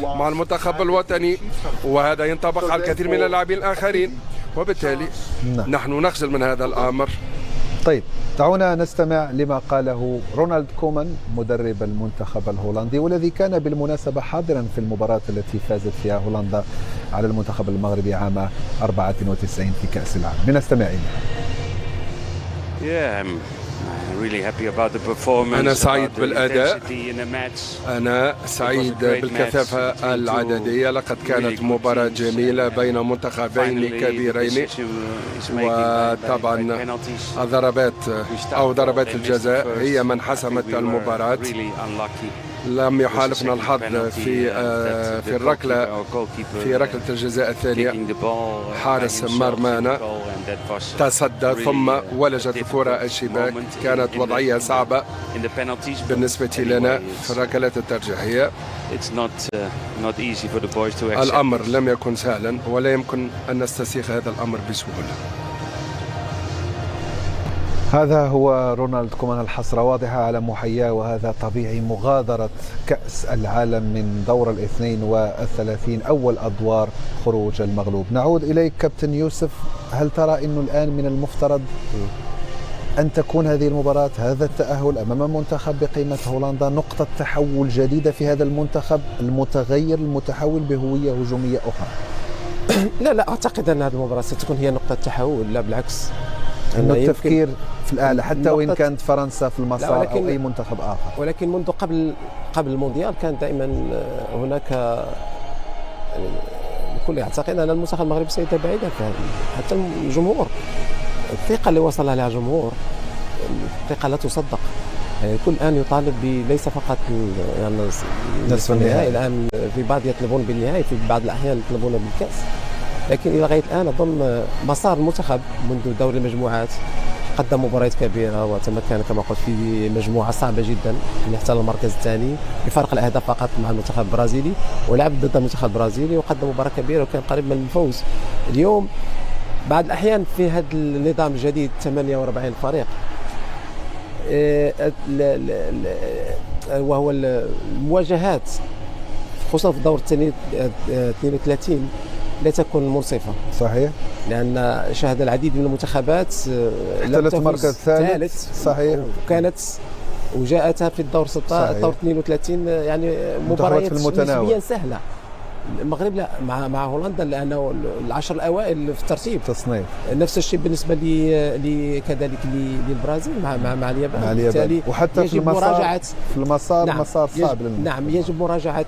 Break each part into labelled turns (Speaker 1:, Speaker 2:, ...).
Speaker 1: مع المنتخب الوطني، وهذا ينطبق على الكثير من اللاعبين الآخرين، وبالتالي نحن نخجل من هذا الأمر.
Speaker 2: طيب دعونا نستمع لما قاله رونالد كومان مدرب المنتخب الهولندي، والذي كان بالمناسبة حاضرا في المباراة التي فازت فيها هولندا على المنتخب المغربي عام 94 في كأس العالم. لنستمع إليه.
Speaker 1: أنا سعيد بالأداء، أنا سعيد بالكثافة العددية. لقد كانت مباراة جميلة بين منتخبين كبيرين، وطبعا ضربات الجزاء هي من حسمت المباراة. لم يحالفنا الحظ في ركلة الجزاء الثانية. حارس مرمانا تصدى ثم ولجت الكرة الشباك. كانت وضعية صعبة بالنسبة لنا في الركلات الترجيحية. الأمر لم يكن سهلا، ولا يمكن أن نستسيغ هذا الأمر بسهولة.
Speaker 2: هذا هو رونالد كومان، الحسرة واضحة على محياه، وهذا طبيعي. مغادرة كأس العالم من دور 32 أول أدوار خروج المغلوب. نعود إليك كابتن يوسف، هل ترى أنه الآن من المفترض أن تكون هذه المباراة، هذا التأهل أمام منتخب بقيمة هولندا، نقطة تحول جديدة في هذا المنتخب المتغير المتحول بهوية هجومية أخرى؟
Speaker 3: لا أعتقد أن هذه المباراة ستكون هي نقطة تحول، لا بالعكس.
Speaker 2: أنه التفكير في الأعلى حتى وإن كانت فرنسا في المسار أو أي منتخب آخر.
Speaker 3: ولكن منذ قبل المونديال كان دائما هناك الكل يعتقد أن المنتخب المغربي سيتباعد في هذه. حتى الجمهور، الثقة اللي وصل لها الجمهور الثقة لا تصدق. كل الآن يطالب ليس فقط يعني
Speaker 2: نصف النهائي،
Speaker 3: الآن في بعض يطلبون بالنهائي، في بعض الأحيان يطلبون بالكأس. لكن إلى غاية الآن أظن مسار المنتخب منذ دور المجموعات قدم مباريات كبيرة، وتمكن كما قلت في مجموعة صعبة جدا أن يحتل المركز الثاني بفرق الأهداف فقط مع المنتخب البرازيلي، ولعب ضد المنتخب البرازيلي وقدم مباراة كبيرة وكان قريب من الفوز. اليوم بعض الأحيان في هذا النظام الجديد 48 فريق، وهو المواجهات خصوصا في الدور 32 لا تكون منصفة.
Speaker 2: صحيح،
Speaker 3: لأن شهد العديد من المنتخبات
Speaker 2: احتلت المركز الثالث. صحيح،
Speaker 3: وجاءتها في الدور 16 الدور 32 يعني مباريات نسبيا سهلة. المغرب لا، مع هولندا لأنه العشر الأوائل في الترتيب
Speaker 2: تصنيف.
Speaker 3: نفس الشيء بالنسبة كذلك للبرازيل مع اليابان. بالتالي
Speaker 2: وحتى
Speaker 3: يجب مراجعة
Speaker 2: في المسار. نعم، مسار صعب
Speaker 3: نعم، يجب مراجعة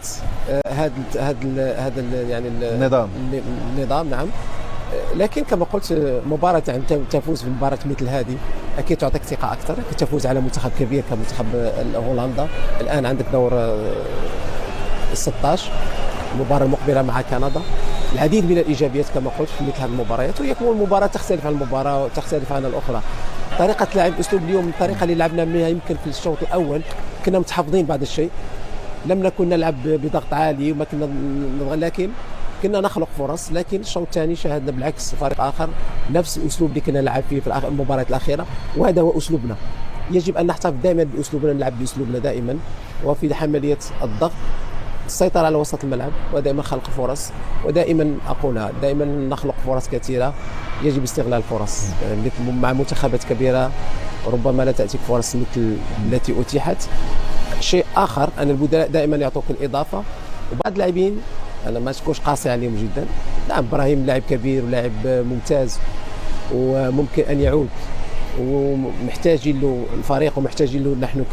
Speaker 3: هذا يعني النظام. نعم، لكن كما قلت مباراة يعني تفوز في مباراة مثل هذه أكيد تعطيك ثقة أكثر. أكيد تفوز على منتخب كبير كمنتخب هولندا. الآن عندك دور 16 المباراة المقبلة مع كندا، العديد من الإيجابيات كما قلت في مثل هذه المباريات. ويكون المباراة تختلف عن المباراة وتختلف عن الأخرى. طريقة لعب أسلوب اليوم الطريقة اللي لعبنا بها يمكن في الشوط الأول كنا متحفظين بعض الشيء، لم نكن نلعب بضغط عالي وما كنا لكن كنا نخلق فرص. لكن الشوط الثاني شاهدنا بالعكس فريق آخر نفس الأسلوب اللي كنا نلعب فيه في المباراة الأخيرة، وهذا هو أسلوبنا. يجب أن نحتفظ دائما بأسلوبنا، نلعب بأسلوبنا دائما، وفي عملية الضغط السيطرة على وسط الملعب، ودائما خلق فرص. ودائما أقولها، دائما نخلق فرص كثيرة، يجب استغلال الفرص. مع منتخبات كبيرة ربما لا تأتيك فرص مثل التي أتيحت. شيء آخر أن البدلاء دائما يعطوك الإضافة، وبعض اللاعبين أنا ما تكونش قاسي عليهم جدا. نعم، إبراهيم لاعب كبير ولاعب ممتاز وممكن أن يعود، ومحتاجين له الفريق ومحتاجين له نحن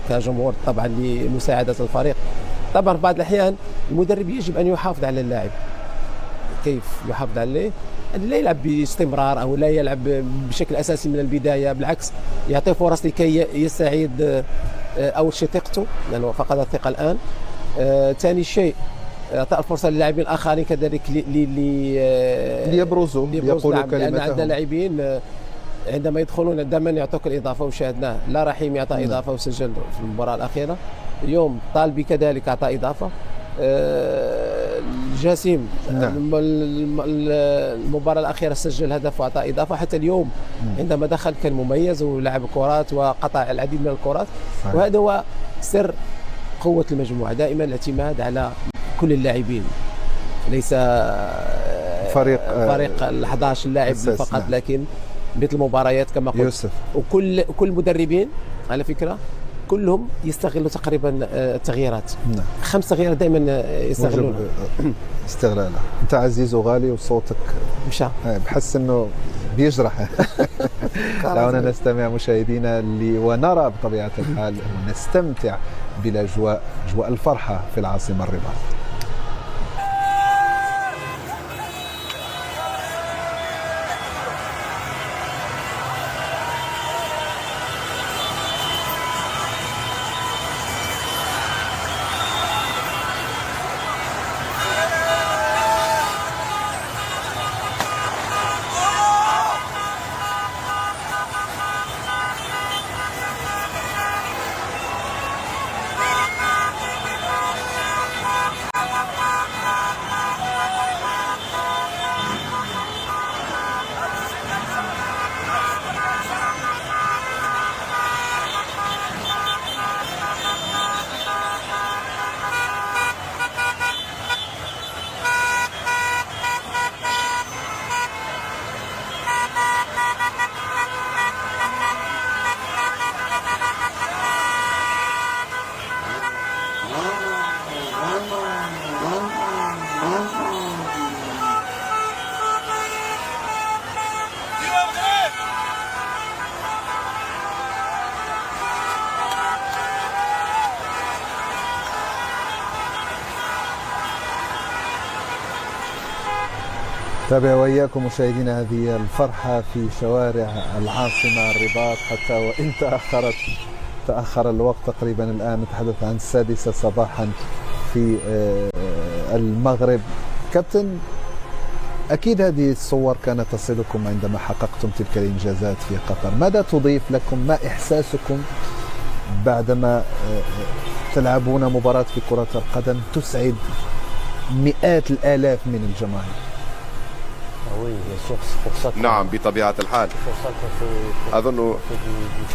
Speaker 3: كجمهور طبعا لمساعدة الفريق. طبعا بعض الأحيان المدرب يجب أن يحافظ على اللاعب. كيف يحافظ عليه؟ لا يلعب باستمرار أو لا يلعب بشكل أساسي من البداية، بالعكس يعطيه فرص لكي يستعيد أول شيء ثقته لأنه فقد الثقة الآن. ثاني شيء اعطاء الفرصه للاعبين الاخرين كذلك
Speaker 2: ليبرزوا يقولوا كلمتهم.
Speaker 3: عندنا لاعبين عندما يدخلون دائما يعطوك الاضافه، وشاهدناه. لا رحيم يعطى اضافه وسجل في المباراه الاخيره. اليوم طالبي كذلك اعطى اضافه. جاسم المباراه الاخيره سجل هدف واعطى اضافه. حتى اليوم عندما دخل كان مميز ولعب كرات وقطع العديد من الكرات. وهذا هو سر قوة المجموعة دائما الاعتماد على كل اللاعبين، ليس فريق ال 11 لاعب فقط، نعم. لكن مثل المباريات كما قلت يوسف، وكل المدربين على فكرة كلهم يستغلوا تقريبا التغييرات، نعم. 5 تغييرات دائما يستغلون
Speaker 2: استغلالها. انت عزيز وغالي وصوتك
Speaker 3: مشى،
Speaker 2: بحس انه بيجرح. دعونا نستمع مشاهدينا ونرى بطبيعة الحال ونستمتع بالاجواء، اجواء الفرحة في العاصمة الرباط. تابع وإياكم مشاهدينا هذه الفرحة في شوارع العاصمة الرباط، حتى وإن تأخر الوقت تقريبا. الآن نتحدث عن 6 صباحا في المغرب. كابتن، أكيد هذه الصور كانت تصلكم عندما حققتم تلك الإنجازات في قطر. ماذا تضيف لكم؟ ما إحساسكم بعدما تلعبون مباراة في كرة القدم تسعد مئات الآلاف من الجماهير؟
Speaker 4: نعم بطبيعة الحال، أظن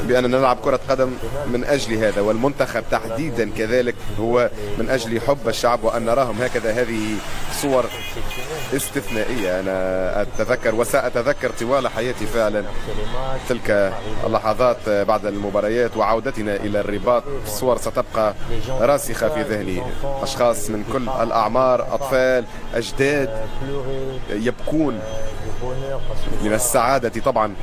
Speaker 4: بأننا نلعب كرة قدم من أجل هذا، والمنتخب تحديدا كذلك هو من أجل حب الشعب، وأن نراهم هكذا هذه صور استثنائية. أنا أتذكر وسأتذكر طوال حياتي فعلا تلك اللحظات بعد المباريات وعودتنا إلى الرباط. صور ستبقى راسخة في ذهني، أشخاص من كل الأعمار، أطفال، أجداد يبكون من السعادة طبعا،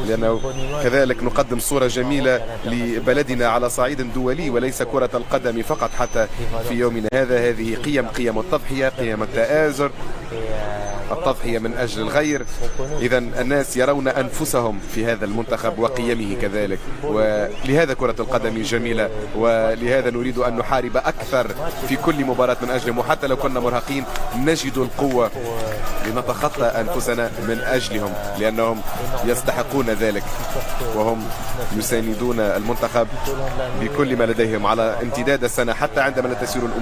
Speaker 4: لأنه كذلك نقدم صورة جميلة لبلدنا على صعيد دولي، وليس كرة القدم فقط. حتى في يومنا هذا هذه قيم التضحية، قيم التآزر، التضحية من أجل الغير. إذا الناس يرون أنفسهم في هذا المنتخب وقيمه كذلك، ولهذا كرة القدم جميلة، ولهذا نريد أن نحارب أكثر في كل مباراة من أجلهم، وحتى لو كنا مرهقين نجد القوة لنتخطى أنفسنا من أجلهم، لأنهم يستحقون ذلك، وهم يساندون المنتخب بكل ما لديهم على امتداد السنة، حتى عندما لا تسير الأمور